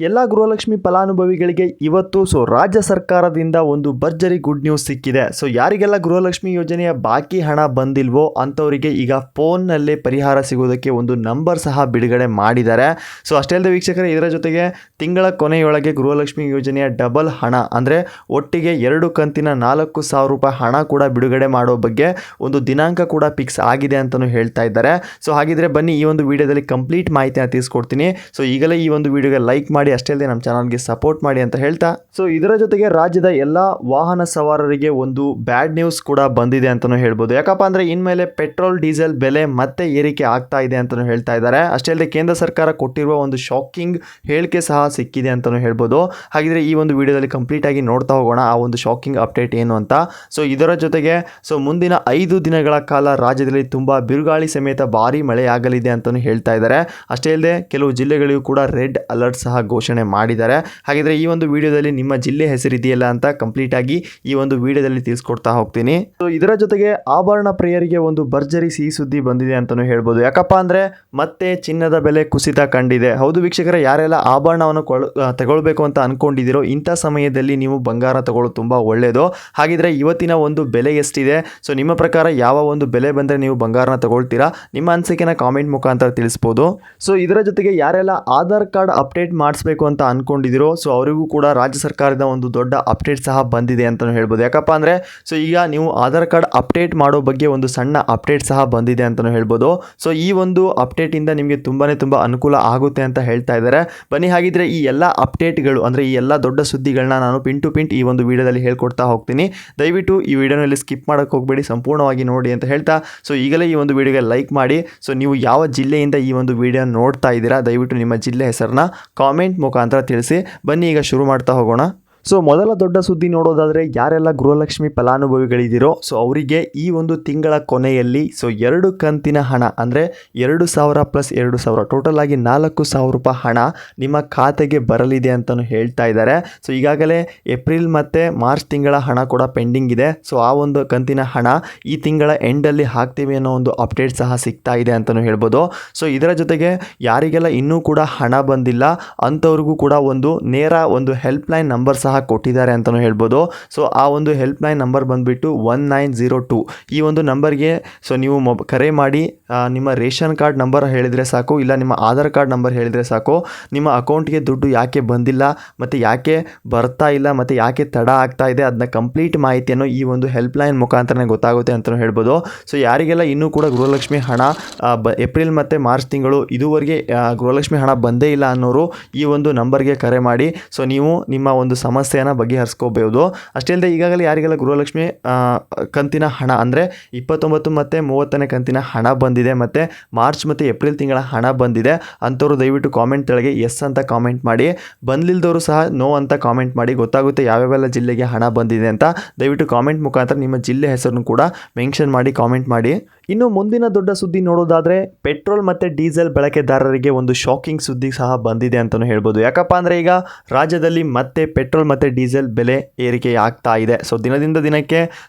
ಎಲ್ಲ ಗೃಹಲಕ್ಷ್ಮಿ ಫಲಾನುಭವಿಗಳಿಗೆ ಇವತ್ತು ರಾಜ್ಯ ಸರ್ಕಾರದಿಂದ ಒಂದು ಭರ್ಜರಿ ಗುಡ್ ನ್ಯೂಸ್ ಸಿಕ್ಕಿದೆ. ಯಾರಿಗೆಲ್ಲ ಗೃಹಲಕ್ಷ್ಮಿ ಯೋಜನೆಯ ಬಾಕಿ ಹಣ ಬಂದಿಲ್ವೋ ಅಂಥವರಿಗೆ ಈಗ ಫೋನ್ನಲ್ಲೇ ಪರಿಹಾರ ಸಿಗೋದಕ್ಕೆ ಒಂದು ನಂಬರ್ ಸಹ ಬಿಡುಗಡೆ ಮಾಡಿದ್ದಾರೆ. ಅಷ್ಟೇ ಅಲ್ಲದೆ ವೀಕ್ಷಕರೇ, ಇದರ ಜೊತೆಗೆ ತಿಂಗಳ ಕೊನೆಯೊಳಗೆ ಗೃಹಲಕ್ಷ್ಮಿ ಯೋಜನೆಯ ಡಬಲ್ ಹಣ ಅಂದರೆ ಒಟ್ಟಿಗೆ 2 ಕಂತಿನ 4,000 ರೂಪಾಯಿ ಹಣ ಕೂಡ ಬಿಡುಗಡೆ ಮಾಡೋ ಬಗ್ಗೆ ಒಂದು ದಿನಾಂಕ ಕೂಡ ಫಿಕ್ಸ್ ಆಗಿದೆ ಅಂತಲೂ ಹೇಳ್ತಾ ಇದ್ದಾರೆ. ಹಾಗಿದ್ರೆ ಬನ್ನಿ ಈ ಒಂದು ವಿಡಿಯೋದಲ್ಲಿ ಕಂಪ್ಲೀಟ್ ಮಾಹಿತಿಯನ್ನು ತಿಳಿಸ್ಕೊಡ್ತೀನಿ. ಈಗಲೇ ಈ ಒಂದು ವಿಡಿಯೋಗೆ ಲೈಕ್ ಮಾಡಿ, ಅಷ್ಟೇ ಅಲ್ಲದೆ ನಮ್ಮ ಚಾನಲ್ಗೆ ಸಪೋರ್ಟ್ ಮಾಡಿ ಅಂತ ಹೇಳ್ತಾ, ಇದರ ಜೊತೆಗೆ ರಾಜ್ಯದ ಎಲ್ಲ ವಾಹನ ಸವಾರರಿಗೆ ಒಂದು ಬ್ಯಾಡ್ ನ್ಯೂಸ್ ಕೂಡ ಬಂದಿದೆ ಅಂತಲೂ ಹೇಳ್ಬೋದು. ಯಾಕಪ್ಪ ಅಂದರೆ ಇನ್ಮೇಲೆ ಪೆಟ್ರೋಲ್ ಡೀಸೆಲ್ ಬೆಲೆ ಮತ್ತೆ ಏರಿಕೆ ಆಗ್ತಾ ಇದೆ ಅಂತಲೂ ಹೇಳ್ತಾ ಇದ್ದಾರೆ. ಅಷ್ಟೇ ಅಲ್ಲದೆ ಕೇಂದ್ರ ಸರ್ಕಾರ ಕೊಟ್ಟಿರುವ ಒಂದು ಶಾಕಿಂಗ್ ಹೇಳಿಕೆ ಸಹ ಸಿಕ್ಕಿದೆ ಅಂತಲೂ ಹೇಳ್ಬೋದು. ಹಾಗಿದ್ರೆ ಈ ಒಂದು ವಿಡಿಯೋದಲ್ಲಿ ಕಂಪ್ಲೀಟ್ ಆಗಿ ನೋಡ್ತಾ ಹೋಗೋಣ ಆ ಒಂದು ಶಾಕಿಂಗ್ ಅಪ್ಡೇಟ್ ಏನು ಅಂತ. ಇದರ ಜೊತೆಗೆ ಮುಂದಿನ 5 ದಿನಗಳ ಕಾಲ ರಾಜ್ಯದಲ್ಲಿ ತುಂಬಾ ಬಿರುಗಾಳಿ ಸಮೇತ ಭಾರಿ ಮಳೆಯಾಗಲಿದೆ ಅಂತಲೂ ಹೇಳ್ತಾ ಇದ್ದಾರೆ. ಅಷ್ಟೇ ಅಲ್ಲದೆ ಕೆಲವು ಜಿಲ್ಲೆಗಳಿಗೂ ಕೂಡ ರೆಡ್ ಅಲರ್ಟ್ ಸಹ ಘೋಷಣೆ ಮಾಡಿದ್ದಾರೆ. ಹಾಗಿದ್ರೆ ಈ ಒಂದು ವಿಡಿಯೋದಲ್ಲಿ ನಿಮ್ಮ ಜಿಲ್ಲೆ ಹೆಸರಿದೆಯಲ್ಲ ಅಂತ ಕಂಪ್ಲೀಟ್ ಆಗಿ ಈ ಒಂದು ವಿಡಿಯೋದಲ್ಲಿ ತಿಳಿಸ್ಕೊಡ್ತಾ ಹೋಗ್ತೀನಿ. ಇದರ ಜೊತೆಗೆ ಆಭರಣ ಪ್ರಿಯರಿಗೆ ಒಂದು ಭರ್ಜರಿ ಸಿಹಿ ಸುದ್ದಿ ಬಂದಿದೆ ಅಂತಲೂ ಹೇಳ್ಬೋದು. ಯಾಕಪ್ಪ ಅಂದ್ರೆ ಮತ್ತೆ ಚಿನ್ನದ ಬೆಲೆ ಕುಸಿತ ಕಂಡಿದೆ. ಹೌದು ವೀಕ್ಷಕರೇ, ಯಾರೆಲ್ಲ ಆಭರಣವನ್ನು ತಗೊಳ್ಬೇಕು ಅಂತ ಅನ್ಕೊಂಡಿದ್ದೀರೋ ಇಂಥ ಸಮಯದಲ್ಲಿ ನೀವು ಬಂಗಾರ ತಗೊಳ್ಳೋದು ತುಂಬಾ ಒಳ್ಳೆಯದು. ಹಾಗಿದ್ರೆ ಇವತ್ತಿನ ಒಂದು ಬೆಲೆ ಎಷ್ಟಿದೆ, ನಿಮ್ಮ ಪ್ರಕಾರ ಯಾವ ಒಂದು ಬೆಲೆ ಬಂದರೆ ನೀವು ಬಂಗಾರನ ತಗೊಳ್ತೀರಾ, ನಿಮ್ಮ ಅನಿಸಿಕೆನ ಕಾಮೆಂಟ್ ಮುಖಾಂತರ ತಿಳಿಸ್ಬೋದು. ಇದರ ಜೊತೆಗೆ ಯಾರೆಲ್ಲ ಆಧಾರ್ ಕಾರ್ಡ್ ಅಪ್ಡೇಟ್ ಮಾಡಿಸ್ಬೇಕು ಅಂತ ಅನ್ಕೊಂಡಿದ್ದೀರೋ ಅವರಿಗೂ ಕೂಡ ರಾಜ್ಯ ಸರ್ಕಾರದ ಒಂದು ದೊಡ್ಡ ಅಪ್ಡೇಟ್ ಸಹ ಬಂದಿದೆ ಅಂತಲೂ ಹೇಳ್ಬೋದು. ಯಾಕಪ್ಪ ಅಂದರೆ ಈಗ ನೀವು ಆಧಾರ್ ಕಾರ್ಡ್ ಅಪ್ಡೇಟ್ ಮಾಡೋ ಬಗ್ಗೆ ಒಂದು ಸಣ್ಣ ಅಪ್ಡೇಟ್ ಸಹ ಬಂದಿದೆ ಅಂತಲೂ ಹೇಳ್ಬೋದು. ಈ ಒಂದು ಅಪ್ಡೇಟಿಂದ ನಿಮಗೆ ತುಂಬಾ ಅನುಕೂಲ ಆಗುತ್ತೆ ಅಂತ ಹೇಳ್ತಾ ಇದ್ದಾರೆ. ಬನ್ನಿ ಹಾಗಿದ್ರೆ ಈ ಎಲ್ಲ ಅಪ್ಡೇಟ್ಗಳು ಅಂದರೆ ಈ ಎಲ್ಲ ದೊಡ್ಡ ಸುದ್ದಿಗಳನ್ನ ನಾನು ಪಿನ್ ಟು ಪಿನ್ ಈ ಒಂದು ವಿಡಿಯೋದಲ್ಲಿ ಹೇಳ್ಕೊಡ್ತಾ ಹೋಗ್ತೀನಿ. ದಯವಿಟ್ಟು ಈ ವಿಡಿಯೋನಲ್ಲಿ ಸ್ಕಿಪ್ ಮಾಡೋಕ್ಕೆ ಹೋಗಬೇಡಿ, ಸಂಪೂರ್ಣವಾಗಿ ನೋಡಿ ಅಂತ ಹೇಳ್ತಾ ಈಗಲೇ ಈ ಒಂದು ವಿಡಿಯೋಗೆ ಲೈಕ್ ಮಾಡಿ. ನೀವು ಯಾವ ಜಿಲ್ಲೆಯಿಂದ ಈ ಒಂದು ವಿಡಿಯೋ ನೋಡ್ತಾ ಇದ್ದೀರಾ ದಯವಿಟ್ಟು ನಿಮ್ಮ ಜಿಲ್ಲೆ ಹೆಸರನ್ನ ಕಾಮೆಂಟ್ ಮುಖಾಂತರ ತಿಳಿಸಿ. ಬನ್ನಿ ಈಗ ಶುರು ಮಾಡ್ತಾ ಹೋಗೋಣ. ಮೊದಲ ದೊಡ್ಡ ಸುದ್ದಿ ನೋಡೋದಾದರೆ ಯಾರೆಲ್ಲ ಗೃಹಲಕ್ಷ್ಮಿ ಫಲಾನುಭವಿಗಳಿದ್ದೀರೋ ಅವರಿಗೆ ಈ ಒಂದು ತಿಂಗಳ ಕೊನೆಯಲ್ಲಿ 2 ಕಂತಿನ ಹಣ ಅಂದರೆ 2,000 ಪ್ಲಸ್ 2,000 ಟೋಟಲ್ ಆಗಿ 4,000 ರೂಪಾಯಿ ಹಣ ನಿಮ್ಮ ಖಾತೆಗೆ ಬರಲಿದೆ ಅಂತಲೂ ಹೇಳ್ತಾ ಇದ್ದಾರೆ. ಈಗಾಗಲೇ ಏಪ್ರಿಲ್ ಮತ್ತು ಮಾರ್ಚ್ ತಿಂಗಳ ಹಣ ಕೂಡ ಪೆಂಡಿಂಗ್ ಇದೆ. ಆ ಒಂದು ಕಂತಿನ ಹಣ ಈ ತಿಂಗಳ ಎಂಡಲ್ಲಿ ಹಾಕ್ತೀವಿ ಅನ್ನೋ ಒಂದು ಅಪ್ಡೇಟ್ ಸಹ ಸಿಗ್ತಾ ಇದೆ ಅಂತಲೂ ಹೇಳ್ಬೋದು. ಇದರ ಜೊತೆಗೆ ಯಾರಿಗೆಲ್ಲ ಇನ್ನೂ ಕೂಡ ಹಣ ಬಂದಿಲ್ಲ ಅಂಥವ್ರಿಗೂ ಕೂಡ ಒಂದು ನೇರ ಒಂದು ಹೆಲ್ಪ್ಲೈನ್ ನಂಬರ್ ಸಹ ಕೊಟ್ಟಿದ್ದಾರೆ ಅಂತಲೂ ಹೇಳ್ಬೋದು. ಆ ಒಂದು ಹೆಲ್ಪ್ಲೈನ್ ನಂಬರ್ ಬಂದುಬಿಟ್ಟು 1902. ಈ ಒಂದು ನಂಬರ್ಗೆ ನೀವು ಕರೆ ಮಾಡಿ ನಿಮ್ಮ ರೇಷನ್ ಕಾರ್ಡ್ ನಂಬರ್ ಹೇಳಿದರೆ ಸಾಕು, ಇಲ್ಲ ನಿಮ್ಮ ಆಧಾರ್ ಕಾರ್ಡ್ ನಂಬರ್ ಹೇಳಿದರೆ ಸಾಕು. ನಿಮ್ಮ ಅಕೌಂಟ್ಗೆ ದುಡ್ಡು ಯಾಕೆ ಬಂದಿಲ್ಲ ಮತ್ತು ಯಾಕೆ ಬರ್ತಾ ಇಲ್ಲ ಮತ್ತು ಯಾಕೆ ತಡ ಆಗ್ತಾ ಇದೆ ಅದನ್ನ ಕಂಪ್ಲೀಟ್ ಮಾಹಿತಿಯನ್ನು ಈ ಒಂದು ಹೆಲ್ಪ್ಲೈನ್ ಮುಖಾಂತರನೇ ಗೊತ್ತಾಗುತ್ತೆ ಅಂತಲೂ ಹೇಳ್ಬೋದು. ಯಾರಿಗೆಲ್ಲ ಇನ್ನೂ ಕೂಡ ಗೃಹಲಕ್ಷ್ಮಿ ಹಣ ಏಪ್ರಿಲ್ ಮತ್ತು ಮಾರ್ಚ್ ತಿಂಗಳು ಇದುವರೆಗೆ ಗೃಹಲಕ್ಷ್ಮಿ ಹಣ ಬಂದೇ ಇಲ್ಲ ಅನ್ನೋರು ಈ ಒಂದು ನಂಬರ್ಗೆ ಕರೆ ಮಾಡಿ ನೀವು ನಿಮ್ಮ ಒಂದು ಸಮಸ್ಯೆಯನ್ನು ಬಗೆಹರಿಸ್ಕೋಬಹುದು. ಅಷ್ಟೇ ಅಲ್ಲದೆ ಈಗಾಗಲೇ ಯಾರಿಗೆಲ್ಲ ಗೃಹಲಕ್ಷ್ಮಿ ಕಂತಿನ ಹಣ ಅಂದರೆ 29 ಮತ್ತು 30ನೇ ಕಂತಿನ ಹಣ ಬಂದಿದೆ ಮತ್ತು ಮಾರ್ಚ್ ಮತ್ತು ಏಪ್ರಿಲ್ ತಿಂಗಳ ಹಣ ಬಂದಿದೆ ಅಂಥವ್ರು ದಯವಿಟ್ಟು ಕಾಮೆಂಟ್ ಕೆಳಗೆ ಎಸ್ ಅಂತ ಕಾಮೆಂಟ್ ಮಾಡಿ. ಬಂದಿಲ್ಲದವರು ಸಹ ನೋ ಅಂತ ಕಾಮೆಂಟ್ ಮಾಡಿ, ಗೊತ್ತಾಗುತ್ತೆ ಯಾವ್ಯಾವೆಲ್ಲ ಜಿಲ್ಲೆಗೆ ಹಣ ಬಂದಿದೆ ಅಂತ. ದಯವಿಟ್ಟು ಕಾಮೆಂಟ್ ಮುಖಾಂತರ ನಿಮ್ಮ ಜಿಲ್ಲೆ ಹೆಸರನ್ನು ಕೂಡ ಮೆನ್ಷನ್ ಮಾಡಿ ಕಾಮೆಂಟ್ ಮಾಡಿ. ಇನ್ನು ಮುಂದಿನ ದೊಡ್ಡ ಸುದ್ದಿ ನೋಡೋದಾದರೆ ಪೆಟ್ರೋಲ್ ಮತ್ತು ಡೀಸೆಲ್ ಬಳಕೆದಾರರಿಗೆ ಒಂದು ಶಾಕಿಂಗ್ ಸುದ್ದಿ ಸಹ ಬಂದಿದೆ ಅಂತಲೂ ಹೇಳ್ಬೋದು. ಯಾಕಪ್ಪ ಅಂದರೆ ಈಗ ರಾಜ್ಯದಲ್ಲಿ ಮತ್ತೆ ಪೆಟ್ರೋಲ್ ಮತ್ತು ಡೀಸೆಲ್ ಬೆಲೆ ಏರಿಕೆ ಆಗ್ತಾ ಇದೆ. ದಿನದಿಂದ ದಿನಕ್ಕೆ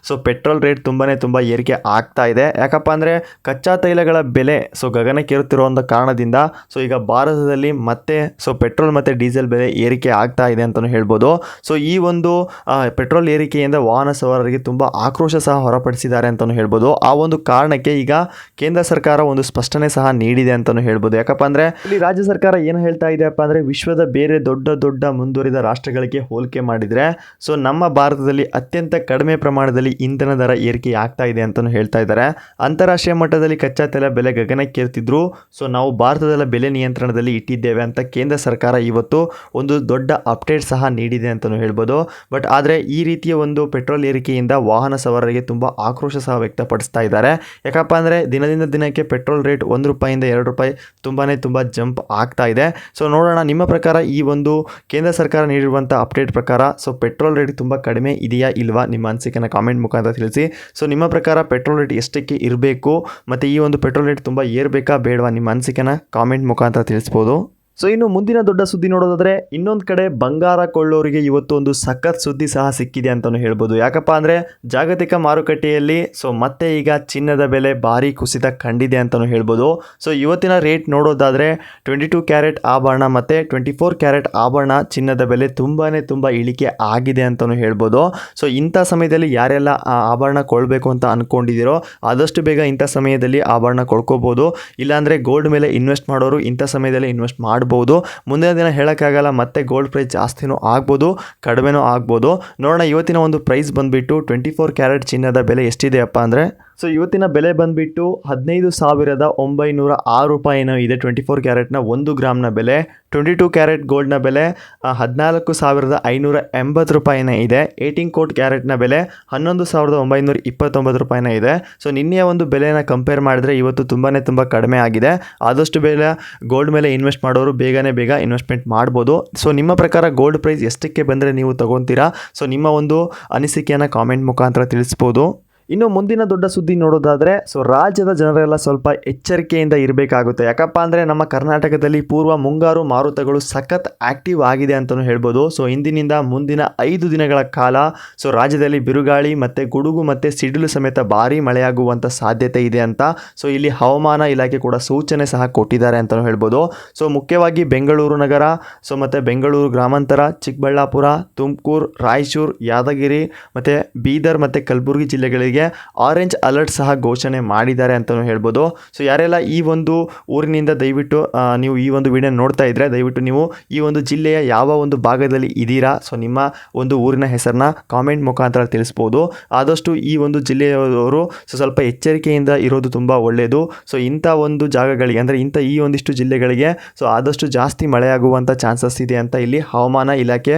ಪೆಟ್ರೋಲ್ ರೇಟ್ ತುಂಬ ಏರಿಕೆ ಆಗ್ತಾ ಇದೆ. ಯಾಕಪ್ಪ ಅಂದರೆ ಕಚ್ಚಾ ತೈಲಗಳ ಬೆಲೆ ಗಗನಕ್ಕೇರುತ್ತಿರುವಂಥ ಕಾರಣದಿಂದ ಈಗ ಭಾರತದಲ್ಲಿ ಮತ್ತೆ ಪೆಟ್ರೋಲ್ ಮತ್ತು ಡೀಸೆಲ್ ಬೆಲೆ ಏರಿಕೆ ಆಗ್ತಾ ಇದೆ ಅಂತಲೂ ಹೇಳ್ಬೋದು. ಈ ಒಂದು ಪೆಟ್ರೋಲ್ ಏರಿಕೆಯಿಂದ ವಾಹನ ಸವಾರರಿಗೆ ತುಂಬ ಆಕ್ರೋಶ ಸಹ ಹೊರಪಡಿಸಿದ್ದಾರೆ ಅಂತಲೂ ಹೇಳ್ಬೋದು. ಆ ಒಂದು ಕಾರಣಕ್ಕೆ ಈಗ ಕೇಂದ್ರ ಸರ್ಕಾರ ಒಂದು ಸ್ಪಷ್ಟನೆ ಸಹ ನೀಡಿದೆ ಅಂತಲೂ ಹೇಳ್ಬೋದು. ಯಾಕಪ್ಪ ಅಂದರೆ ಇಲ್ಲಿ ರಾಜ್ಯ ಸರ್ಕಾರ ಏನು ಹೇಳ್ತಾ ಇದೆಯಪ್ಪ ಅಂದರೆ ವಿಶ್ವದ ಬೇರೆ ದೊಡ್ಡ ಮುಂದುವರಿದ ರಾಷ್ಟ್ರಗಳಿಗೆ ಹೋಲಿಕೆ ಮಾಡಿದರೆ ನಮ್ಮ ಭಾರತದಲ್ಲಿ ಅತ್ಯಂತ ಕಡಿಮೆ ಪ್ರಮಾಣದಲ್ಲಿ ಇಂಧನ ದರ ಏರಿಕೆ ಆಗ್ತಾ ಇದೆ ಅಂತಲೂ ಹೇಳ್ತಾ ಇದ್ದಾರೆ. ಅಂತಾರಾಷ್ಟ್ರೀಯ ಮಟ್ಟದಲ್ಲಿ ಕಚ್ಚಾ ತೈಲ ಬೆಲೆ ಗಗನಕ್ಕೇರ್ತಿದ್ರು ನಾವು ಭಾರತದ ಬೆಲೆ ನಿಯಂತ್ರಣದಲ್ಲಿ ಇಟ್ಟಿದ್ದೇವೆ ಅಂತ ಕೇಂದ್ರ ಸರ್ಕಾರ ಇವತ್ತು ಒಂದು ದೊಡ್ಡ ಅಪ್ಡೇಟ್ ಸಹ ನೀಡಿದೆ ಅಂತಲೂ ಹೇಳ್ಬೋದು. ಬಟ್ ಆದರೆ ಈ ರೀತಿಯ ಒಂದು ಪೆಟ್ರೋಲ್ ಏರಿಕೆಯಿಂದ ವಾಹನ ಸವಾರರಿಗೆ ತುಂಬ ಆಕ್ರೋಶ ಸಹ ವ್ಯಕ್ತಪಡಿಸ್ತಾ ಇದ್ದಾರೆ. ಯಾಕಪ್ಪ ಅಂದರೆ ದಿನದಿಂದ ದಿನಕ್ಕೆ ಪೆಟ್ರೋಲ್ ರೇಟ್ 1 ರೂಪಾಯಿಂದ 2 ರೂಪಾಯಿ ತುಂಬ ಜಂಪ್ ಆಗ್ತಾ ಇದೆ. ನೋಡೋಣ ನಿಮ್ಮ ಪ್ರಕಾರ ಈ ಒಂದು ಕೇಂದ್ರ ಸರ್ಕಾರ ನೀಡಿರುವಂಥ ಅಪ್ಡೇಟ್ ಪ್ರಕಾರ ಪೆಟ್ರೋಲ್ ರೇಟ್ ತುಂಬ ಕಡಿಮೆ ಇದೆಯಾ ಇಲ್ವಾ, ನಿಮ್ಮ ಅನಿಸಿಕೆನ ಕಾಮೆಂಟ್ ಮುಖಾಂತರ ತಿಳಿಸಿ. ನಿಮ್ಮ ಪ್ರಕಾರ ಪೆಟ್ರೋಲ್ ರೇಟ್ ಎಷ್ಟಕ್ಕೆ ಇರಬೇಕು ಮತ್ತು ಈ ಒಂದು ಪೆಟ್ರೋಲ್ ರೇಟ್ ತುಂಬ ಏರಬೇಕಾ ಬೇಡವಾ, ನಿಮ್ಮ ಅನಿಸಿಕೆನ ಕಾಮೆಂಟ್ ಮುಖಾಂತರ ತಿಳಿಸ್ಬೋದು. ಸೊ ಇನ್ನು ಮುಂದಿನ ದೊಡ್ಡ ಸುದ್ದಿ ನೋಡೋದಾದ್ರೆ ಇನ್ನೊಂದು ಕಡೆ ಬಂಗಾರ ಕೊಳ್ಳೋರಿಗೆ ಇವತ್ತು ಒಂದು ಸಖತ್ ಸುದ್ದಿ ಸಹ ಸಿಕ್ಕಿದೆ ಅಂತಲೂ ಹೇಳ್ಬೋದು. ಯಾಕಪ್ಪ ಅಂದರೆ ಜಾಗತಿಕ ಮಾರುಕಟ್ಟೆಯಲ್ಲಿ ಮತ್ತೆ ಈಗ ಚಿನ್ನದ ಬೆಲೆ ಭಾರಿ ಕುಸಿತ ಕಂಡಿದೆ ಅಂತಲೂ ಹೇಳ್ಬೋದು. ಸೊ ಇವತ್ತಿನ ರೇಟ್ ನೋಡೋದಾದರೆ 22 ಕ್ಯಾರೆಟ್ ಆಭರಣ ಮತ್ತು 24 ಕ್ಯಾರೆಟ್ ಆಭರಣ ಚಿನ್ನದ ಬೆಲೆ ತುಂಬ ಇಳಿಕೆ ಆಗಿದೆ ಅಂತಲೂ ಹೇಳ್ಬೋದು. ಸೊ ಇಂಥ ಸಮಯದಲ್ಲಿ ಯಾರೆಲ್ಲ ಆಭರಣ ಕೊಡಬೇಕು ಅಂತ ಅಂದ್ಕೊಂಡಿದ್ದೀರೋ ಆದಷ್ಟು ಬೇಗ ಇಂಥ ಸಮಯದಲ್ಲಿ ಆಭರಣ ಕೊಡ್ಕೋಬೋದು. ಇಲ್ಲಾಂದರೆ ಗೋಲ್ಡ್ ಮೇಲೆ ಇನ್ವೆಸ್ಟ್ ಮಾಡೋರು ಇಂಥ ಸಮಯದಲ್ಲಿ ಇನ್ವೆಸ್ಟ್ ಮಾಡ್ಬೋದು. ಮುಂದಿನ ದಿನ ಹೇಳೋಕ್ಕಾಗಲ್ಲ, ಮತ್ತೆ ಗೋಲ್ಡ್ ಪ್ರೈಸ್ ಜಾಸ್ತಿನೂ ಆಗ್ಬೋದು, ಕಡಿಮೆನೂ ಆಗ್ಬೋದು. ನೋಡೋಣ ಇವತ್ತಿನ ಒಂದು ಪ್ರೈಸ್ ಬಂದುಬಿಟ್ಟು 24 ಕ್ಯಾರೆಟ್ ಚಿನ್ನದ ಬೆಲೆ ಎಷ್ಟಿದೆಯಪ್ಪ ಅಂದರೆ ಇವತ್ತಿನ ಬೆಲೆ ಬಂದುಬಿಟ್ಟು 15,906 ರೂಪಾಯಿನೂ ಇದೆ 24 ಕ್ಯಾರೆಟ್ನ 1 ಗ್ರಾಮ್ನ ಬೆಲೆ. 22 ಕ್ಯಾರೆಟ್ ಗೋಲ್ಡ್ನ ಬೆಲೆ 14,580 ರೂಪಾಯಿನ ಇದೆ. 18 ಕ್ಯಾರೆಟ್ನ ಬೆಲೆ 11,929 ರೂಪಾಯಿನ ಇದೆ. ಸೊ ನಿನ್ನೆಯ ಒಂದು ಬೆಲೆನ ಕಂಪೇರ್ ಮಾಡಿದ್ರೆ ಇವತ್ತು ತುಂಬ ಕಡಿಮೆ ಆಗಿದೆ. ಆದಷ್ಟು ಬೇಗ ಗೋಲ್ಡ್ ಮೇಲೆ ಇನ್ವೆಸ್ಟ್ ಮಾಡೋರು ಬೇಗ ಇನ್ವೆಸ್ಟ್ಮೆಂಟ್ ಮಾಡ್ಬೋದು. ಸೊ ನಿಮ್ಮ ಪ್ರಕಾರ ಗೋಲ್ಡ್ ಪ್ರೈಸ್ ಎಷ್ಟಕ್ಕೆ ಬಂದರೆ ನೀವು ತಗೊತೀರಾ? ಸೊ ನಿಮ್ಮ ಒಂದು ಅನಿಸಿಕೆಯನ್ನು ಕಾಮೆಂಟ್ ಮುಖಾಂತರ ತಿಳಿಸ್ಬೋದು. ಇನ್ನು ಮುಂದಿನ ದೊಡ್ಡ ಸುದ್ದಿ ನೋಡೋದಾದರೆ ರಾಜ್ಯದ ಜನರೆಲ್ಲ ಸ್ವಲ್ಪ ಎಚ್ಚರಿಕೆಯಿಂದ ಇರಬೇಕಾಗುತ್ತೆ. ಯಾಕಪ್ಪ ಅಂದರೆ ನಮ್ಮ ಕರ್ನಾಟಕದಲ್ಲಿ ಪೂರ್ವ ಮುಂಗಾರು ಮಾರುತಗಳು ಸಖತ್ ಆಕ್ಟಿವ್ ಆಗಿದೆ ಅಂತಲೂ ಹೇಳ್ಬೋದು. ಸೊ ಇಂದಿನಿಂದ ಮುಂದಿನ 5 ದಿನಗಳ ಕಾಲ ರಾಜ್ಯದಲ್ಲಿ ಬಿರುಗಾಳಿ ಮತ್ತು ಗುಡುಗು ಮತ್ತು ಸಿಡಿಲು ಸಮೇತ ಭಾರಿ ಮಳೆಯಾಗುವಂಥ ಸಾಧ್ಯತೆ ಇದೆ ಅಂತ ಇಲ್ಲಿ ಹವಾಮಾನ ಇಲಾಖೆ ಕೂಡ ಸೂಚನೆ ಸಹ ಕೊಟ್ಟಿದ್ದಾರೆ ಅಂತಲೂ ಹೇಳ್ಬೋದು. ಸೊ ಮುಖ್ಯವಾಗಿ ಬೆಂಗಳೂರು ನಗರ ಮತ್ತು ಬೆಂಗಳೂರು ಗ್ರಾಮಾಂತರ, ಚಿಕ್ಕಬಳ್ಳಾಪುರ, ತುಮಕೂರು, ರಾಯಚೂರು, ಯಾದಗಿರಿ ಮತ್ತು ಬೀದರ್ ಮತ್ತು ಕಲಬುರಗಿ ಜಿಲ್ಲೆಗಳಿಗೆ ಆರೆಂಜ್ ಅಲರ್ಟ್ ಸಹ ಘೋಷಣೆ ಮಾಡಿದ್ದಾರೆ ಅಂತಲೂ ಹೇಳ್ಬೋದು. ಸೊ ಯಾರೆಲ್ಲ ಈ ಒಂದು ಊರಿನಿಂದ ದಯವಿಟ್ಟು ನೀವು ಈ ಒಂದು ವಿಡಿಯೋ ನೋಡ್ತಾ ಇದ್ದರೆ ದಯವಿಟ್ಟು ನೀವು ಈ ಒಂದು ಜಿಲ್ಲೆಯ ಯಾವ ಒಂದು ಭಾಗದಲ್ಲಿ ಇದ್ದೀರಾ, ಸೊ ನಿಮ್ಮ ಒಂದು ಊರಿನ ಹೆಸರನ್ನ ಕಾಮೆಂಟ್ ಮುಖಾಂತರ ತಿಳಿಸ್ಬೋದು. ಆದಷ್ಟು ಈ ಒಂದು ಜಿಲ್ಲೆಯವರು ಸ್ವಲ್ಪ ಎಚ್ಚರಿಕೆಯಿಂದ ಇರೋದು ತುಂಬ ಒಳ್ಳೆಯದು. ಸೊ ಇಂಥ ಒಂದು ಜಾಗಗಳಿಗೆ ಅಂದರೆ ಈ ಒಂದಿಷ್ಟು ಜಿಲ್ಲೆಗಳಿಗೆ ಆದಷ್ಟು ಜಾಸ್ತಿ ಮಳೆಯಾಗುವಂಥ ಚಾನ್ಸಸ್ ಇದೆ ಅಂತ ಇಲ್ಲಿ ಹವಾಮಾನ ಇಲಾಖೆ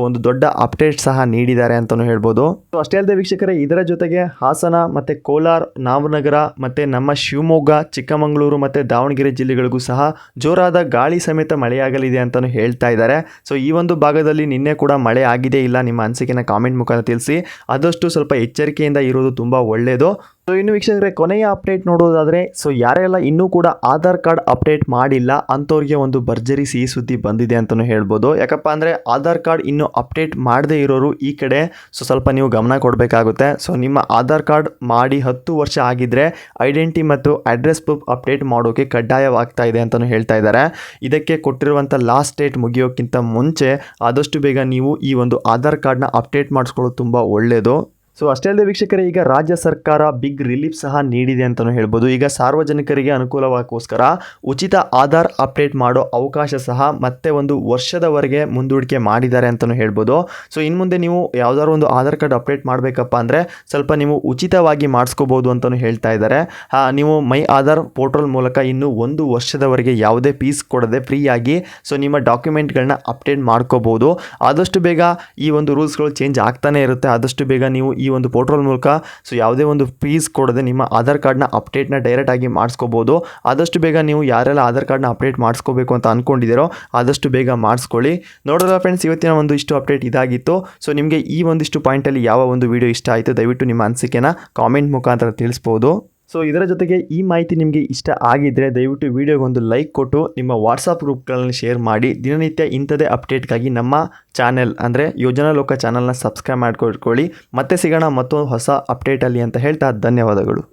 ಒಂದು ದೊಡ್ಡ ಅಪ್ಡೇಟ್ ಸಹ ನೀಡಿದ್ದಾರೆ ಅಂತಲೂ ಹೇಳ್ಬೋದು. ಸೊ ಅಷ್ಟೇ ಅಲ್ಲದೆ ವೀಕ್ಷಕರೇ, ಇದರ ಜೊತೆಗೆ ಹಾಸನ ಮತ್ತು ಕೋಲಾರ, ನಾಮನಗರ ಮತ್ತು ನಮ್ಮ ಶಿವಮೊಗ್ಗ, ಚಿಕ್ಕಮಗಳೂರು ಮತ್ತು ದಾವಣಗೆರೆ ಜಿಲ್ಲೆಗಳಿಗೂ ಸಹ ಜೋರಾದ ಗಾಳಿ ಸಮೇತ ಮಳೆಯಾಗಲಿದೆ ಅಂತಲೂ ಹೇಳ್ತಾ ಇದ್ದಾರೆ. ಸೊ ಈ ಒಂದು ಭಾಗದಲ್ಲಿ ನಿನ್ನೆ ಕೂಡ ಮಳೆ ಆಗಿದೆ ಇಲ್ಲ, ನಿಮ್ಮ ಅನಿಸಿಕೆನ ಕಾಮೆಂಟ್ ಮುಖಾಂತರ ತಿಳಿಸಿ. ಆದಷ್ಟು ಸ್ವಲ್ಪ ಎಚ್ಚರಿಕೆಯಿಂದ ಇರೋದು ತುಂಬ ಒಳ್ಳೆಯದು. ಸೊ ಇನ್ನು ವೀಕ್ಷಕರೇ, ಕೊನೆಯ ಅಪ್ಡೇಟ್ ನೋಡೋದಾದರೆ ಯಾರೆಲ್ಲ ಇನ್ನೂ ಕೂಡ ಆಧಾರ್ ಕಾರ್ಡ್ ಅಪ್ಡೇಟ್ ಮಾಡಿಲ್ಲ ಅಂಥವ್ರಿಗೆ ಒಂದು ಭರ್ಜರಿ ಸಿಹಿ ಸುದ್ದಿ ಬಂದಿದೆ ಅಂತಲೂ ಹೇಳ್ಬೋದು. ಯಾಕಪ್ಪ ಅಂದರೆ ಆಧಾರ್ ಕಾರ್ಡ್ ಇನ್ನೂ ಅಪ್ಡೇಟ್ ಮಾಡದೇ ಇರೋರು ಈ ಕಡೆ ಸ್ವಲ್ಪ ನೀವು ಗಮನ ಕೊಡಬೇಕಾಗುತ್ತೆ. ಸೊ ನಿಮ್ಮ ಆಧಾರ್ ಕಾರ್ಡ್ ಮಾಡಿ 10 ವರ್ಷ ಆಗಿದ್ದರೆ ಐಡೆಂಟಿ ಮತ್ತು ಅಡ್ರೆಸ್ ಪ್ರೂಫ್ ಅಪ್ಡೇಟ್ ಮಾಡೋಕ್ಕೆ ಕಡ್ಡಾಯವಾಗ್ತಾ ಇದೆ ಅಂತಲೂ ಹೇಳ್ತಾ ಇದ್ದಾರೆ. ಇದಕ್ಕೆ ಕೊಟ್ಟಿರುವಂಥ ಲಾಸ್ಟ್ ಡೇಟ್ ಮುಗಿಯೋಕ್ಕಿಂತ ಮುಂಚೆ ಆದಷ್ಟು ಬೇಗ ನೀವು ಈ ಒಂದು ಆಧಾರ್ ಕಾರ್ಡ್ನ ಅಪ್ಡೇಟ್ ಮಾಡಿಸ್ಕೊಳ್ಳೋದು ತುಂಬ ಒಳ್ಳೆಯದು. ಸೊ ಅಷ್ಟೇ ಅಲ್ಲದೆ ವೀಕ್ಷಕರೇ, ಈಗ ರಾಜ್ಯ ಸರ್ಕಾರ ಬಿಗ್ ರಿಲೀಫ್ ಸಹ ನೀಡಿದೆ ಅಂತಲೂ ಹೇಳ್ಬೋದು. ಈಗ ಸಾರ್ವಜನಿಕರಿಗೆ ಅನುಕೂಲವಾಗೋಸ್ಕರ ಉಚಿತ ಆಧಾರ್ ಅಪ್ಡೇಟ್ ಮಾಡೋ ಅವಕಾಶ ಸಹ ಮತ್ತೆ 1 ವರ್ಷದವರೆಗೆ ಮುಂದೂಡಿಕೆ ಮಾಡಿದ್ದಾರೆ ಅಂತಲೂ ಹೇಳ್ಬೋದು. ಸೊ ಇನ್ನು ಮುಂದೆ ನೀವು ಯಾವುದಾದ್ರು ಒಂದು ಆಧಾರ್ ಕಾರ್ಡ್ ಅಪ್ಡೇಟ್ ಮಾಡಬೇಕಪ್ಪ ಅಂದರೆ ಸ್ವಲ್ಪ ನೀವು ಉಚಿತವಾಗಿ ಮಾಡಿಸ್ಕೋಬೋದು ಅಂತಲೂ ಹೇಳ್ತಾ ಇದ್ದಾರೆ. ನೀವು ಮೈ ಆಧಾರ್ ಪೋರ್ಟಲ್ ಮೂಲಕ ಇನ್ನು 1 ವರ್ಷದವರೆಗೆ ಯಾವುದೇ ಫೀಸ್ ಕೊಡದೆ ಫ್ರೀಯಾಗಿ ನಿಮ್ಮ ಡಾಕ್ಯುಮೆಂಟ್ಗಳನ್ನ ಅಪ್ಡೇಟ್ ಮಾಡ್ಕೋಬೋದು. ಆದಷ್ಟು ಬೇಗ ಈ ಒಂದು ರೂಲ್ಸ್ಗಳು ಚೇಂಜ್ ಆಗ್ತಾನೆ ಇರುತ್ತೆ. ಆದಷ್ಟು ಬೇಗ ನೀವು ಈ ಒಂದು ಪೋರ್ಟಲ್ ಮೂಲಕ ಯಾವುದೇ ಒಂದು ಫೀಸ್ ಕೊಡದೆ ನಿಮ್ಮ ಆಧಾರ್ ಕಾರ್ಡ್ನ ಅಪ್ಡೇಟ್ನ ಡೈರೆಕ್ಟಾಗಿ ಮಾಡಿಸ್ಕೋಬೋದು. ಆದಷ್ಟು ಬೇಗ ನೀವು ಯಾರೆಲ್ಲ ಆಧಾರ್ ಕಾರ್ಡ್ನ ಅಪ್ಡೇಟ್ ಮಾಡಿಸ್ಕೋಬೇಕು ಅಂತ ಅಂದ್ಕೊಂಡಿದ್ದೀರೋ ಆದಷ್ಟು ಬೇಗ ಮಾಡಿಸ್ಕೊಳ್ಳಿ. ನೋಡೋಣ ಫ್ರೆಂಡ್ಸ್, ಇವತ್ತಿನ ಒಂದಿಷ್ಟು ಅಪ್ಡೇಟ್ ಇದಾಗಿತ್ತು. ಸೊ ನಿಮಗೆ ಈ ಒಂದಿಷ್ಟು ಪಾಯಿಂಟಲ್ಲಿ ಯಾವ ಒಂದು ವಿಡಿಯೋ ಇಷ್ಟ ಆಯಿತು ದಯವಿಟ್ಟು ನಿಮ್ಮ ಅನಿಸಿಕೆನ ಕಾಮೆಂಟ್ ಮುಖಾಂತರ ತಿಳಿಸ್ಬೋದು. ಸೊ ಇದರ ಜೊತೆಗೆ ಈ ಮಾಹಿತಿ ನಿಮಗೆ ಇಷ್ಟ ಆಗಿದ್ದರೆ ದಯವಿಟ್ಟು ವಿಡಿಯೋಗೊಂದು ಲೈಕ್ ಕೊಟ್ಟು ನಿಮ್ಮ ವಾಟ್ಸಪ್ ಗ್ರೂಪ್ಗಳಲ್ಲಿ ಶೇರ್ ಮಾಡಿ. ದಿನನಿತ್ಯ ಇಂಥದೇ ಅಪ್ಡೇಟ್ಗಾಗಿ ನಮ್ಮ ಚಾನೆಲ್ ಅಂದರೆ ಯೋಜನಾ ಲೋಕ ಚಾನಲ್ನ ಸಬ್ಸ್ಕ್ರೈಬ್ ಮಾಡ್ಕೊಳ್ಕೊಳ್ಳಿ. ಮತ್ತೆ ಸಿಗೋಣ ಮತ್ತೊಂದು ಹೊಸ ಅಪ್ಡೇಟಲ್ಲಿ ಅಂತ ಹೇಳ್ತಾ ಧನ್ಯವಾದಗಳು.